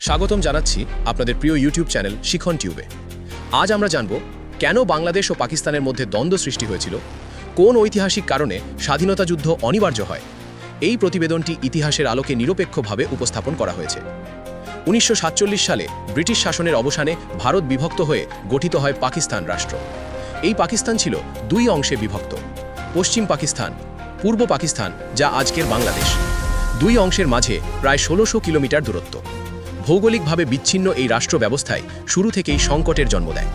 স্বাগতম জানাচ্ছি আপনাদের প্রিয় ইউটিউব চ্যানেল শিখন টিউবে। আজ আমরা জানব কেন বাংলাদেশ ও পাকিস্তানের মধ্যে দ্বন্দ্ব সৃষ্টি হয়েছিল, কোন ঐতিহাসিক কারণে স্বাধীনতা যুদ্ধ অনিবার্য হয়। এই প্রতিবেদনটি ইতিহাসের আলোকে নিরপেক্ষভাবে উপস্থাপন করা হয়েছে। 1947 সালে ব্রিটিশ শাসনের অবসানে ভারত বিভক্ত হয়ে গঠিত হয় পাকিস্তান রাষ্ট্র। এই পাকিস্তান ছিল দুই অংশে বিভক্ত, পশ্চিম পাকিস্তান, পূর্ব পাকিস্তান, যা আজকের বাংলাদেশ। দুই অংশের মাঝে প্রায় 1600 কিলোমিটার দূরত্ব। ভৌগোলিকভাবে বিচ্ছিন্ন এই রাষ্ট্র ব্যবস্থায় শুরু থেকেই সংকটের জন্ম দেয়।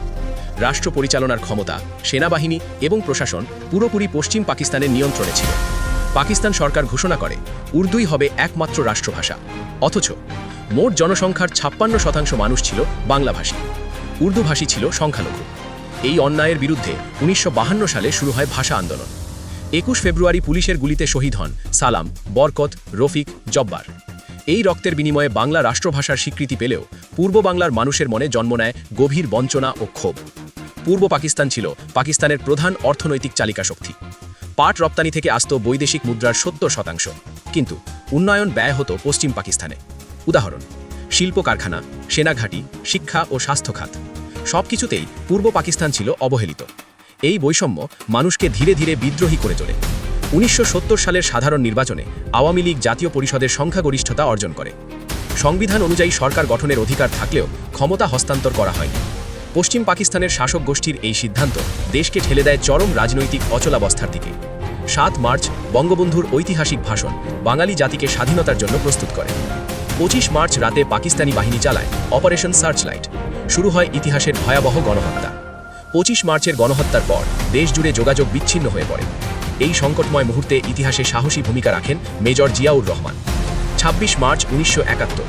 রাষ্ট্র পরিচালনার ক্ষমতা, সেনাবাহিনী এবং প্রশাসন পুরোপুরি পশ্চিম পাকিস্তানের নিয়ন্ত্রণে ছিল। পাকিস্তান সরকার ঘোষণা করে উর্দুই হবে একমাত্র রাষ্ট্রভাষা, অথচ মোট জনসংখ্যার 56% মানুষ ছিল বাংলাভাষী, উর্দুভাষী ছিল সংখ্যালঘু। এই অন্যায়ের বিরুদ্ধে 1952 সালে শুরু হয় ভাষা আন্দোলন। 21 ফেব্রুয়ারি পুলিশের গুলিতে শহীদ হন সালাম, বরকত, রফিক, জব্বার। এই রক্তের বিনিময়ে বাংলা রাষ্ট্রভাষার স্বীকৃতি পেলেও পূর্ব বাংলার মানুষের মনে জন্ম নেয় গভীর বঞ্চনা ও ক্ষোভ। পূর্ব পাকিস্তান ছিল পাকিস্তানের প্রধান অর্থনৈতিক চালিকা শক্তি। পাট রপ্তানি থেকে আসত বৈদেশিক মুদ্রার 70%, কিন্তু উন্নয়ন ব্যয় হতো পশ্চিম পাকিস্তানে। উদাহরণ: শিল্প কারখানা, সেনাঘাঁটি, শিক্ষা ও স্বাস্থ্য খাত, সবকিছুতেই পূর্ব পাকিস্তান ছিল অবহেলিত। এই বৈষম্য মানুষকে ধীরে ধীরে বিদ্রোহী করে তোলে। 1970 সালের সাধারণ নির্বাচনে আওয়ামী লীগ জাতীয় পরিষদের সংখ্যাগরিষ্ঠতা অর্জন করে। সংবিধান অনুযায়ী সরকার গঠনের অধিকার থাকলেও ক্ষমতা হস্তান্তর করা হয়নি। পশ্চিম পাকিস্তানের শাসক গোষ্ঠীর এই সিদ্ধান্ত দেশকে ঠেলে দেয় চরম রাজনৈতিক অচলাবস্থার দিকে। 7 মার্চ বঙ্গবন্ধুর ঐতিহাসিক ভাষণ বাঙালি জাতিকে স্বাধীনতার জন্য প্রস্তুত করে। 25 মার্চ রাতে পাকিস্তানি বাহিনী চালায় অপারেশন সার্চলাইট। শুরু হয় ইতিহাসের ভয়াবহ গণহত্যা। 25 মার্চের গণহত্যার পর দেশ জুড়ে যোগাযোগ বিচ্ছিন্ন হয়ে পড়ে। এই সংকটময় মুহূর্তে ইতিহাসে সাহসী ভূমিকা রাখেন মেজর জিয়াউর রহমান। 26 মার্চ 1971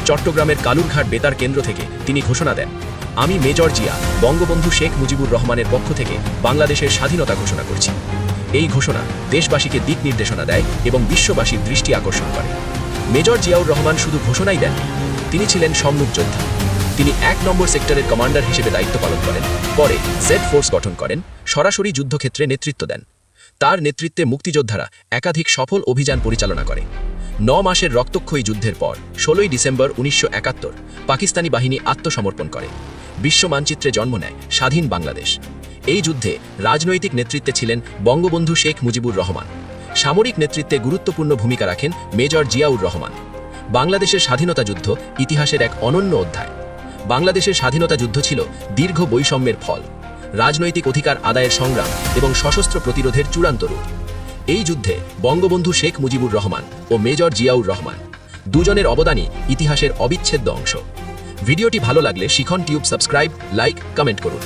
চট্টগ্রামের কালুরঘাট বেতার কেন্দ্র থেকে তিনি ঘোষণা দেন, আমি মেজর জিয়া বঙ্গবন্ধু শেখ মুজিবুর রহমানের পক্ষ থেকে বাংলাদেশের স্বাধীনতা ঘোষণা করছি। এই ঘোষণা দেশবাসীকে দিক নির্দেশনা দেয় এবং বিশ্ববাসীর দৃষ্টি আকর্ষণ করে। মেজর জিয়াউর রহমান শুধু ঘোষণাই দেননি, তিনি ছিলেন সম্মুখ যোদ্ধা। তিনি 1 নম্বর সেক্টরের কমান্ডার হিসেবে দায়িত্ব পালন করেন, পরে জেড ফোর্স গঠন করেন, সরাসরি যুদ্ধক্ষেত্রে নেতৃত্ব দেন। তার নেতৃত্বে মুক্তিযোদ্ধারা একাধিক সফল অভিযান পরিচালনা করে। 9 মাসের রক্তক্ষয়ী যুদ্ধের পর 16 ডিসেম্বর 1971 পাকিস্তানি বাহিনী আত্মসমর্পণ করে। বিশ্ব মানচিত্রে জন্ম নেয় স্বাধীন বাংলাদেশ। এই যুদ্ধে রাজনৈতিক নেতৃত্বে ছিলেন বঙ্গবন্ধু শেখ মুজিবুর রহমান। সামরিক নেতৃত্বে গুরুত্বপূর্ণ ভূমিকা রাখেন মেজর জিয়াউর রহমান। বাংলাদেশের স্বাধীনতা যুদ্ধ ইতিহাসের এক অনন্য অধ্যায়। বাংলাদেশের স্বাধীনতা যুদ্ধ ছিল দীর্ঘ বৈষম্যের ফল, রাজনৈতিক অধিকার আদায়ের সংগ্রাম এবং সশস্ত্র প্রতিরোধের চূড়ান্ত রূপ। এই যুদ্ধে বঙ্গবন্ধু শেখ মুজিবুর রহমান ও মেজর জিয়াউর রহমান দুজনের অবদানই ইতিহাসের অবিচ্ছেদ্য অংশ। ভিডিওটি ভালো লাগলে শিখন টিউব সাবস্ক্রাইব, লাইক, কমেন্ট করুন।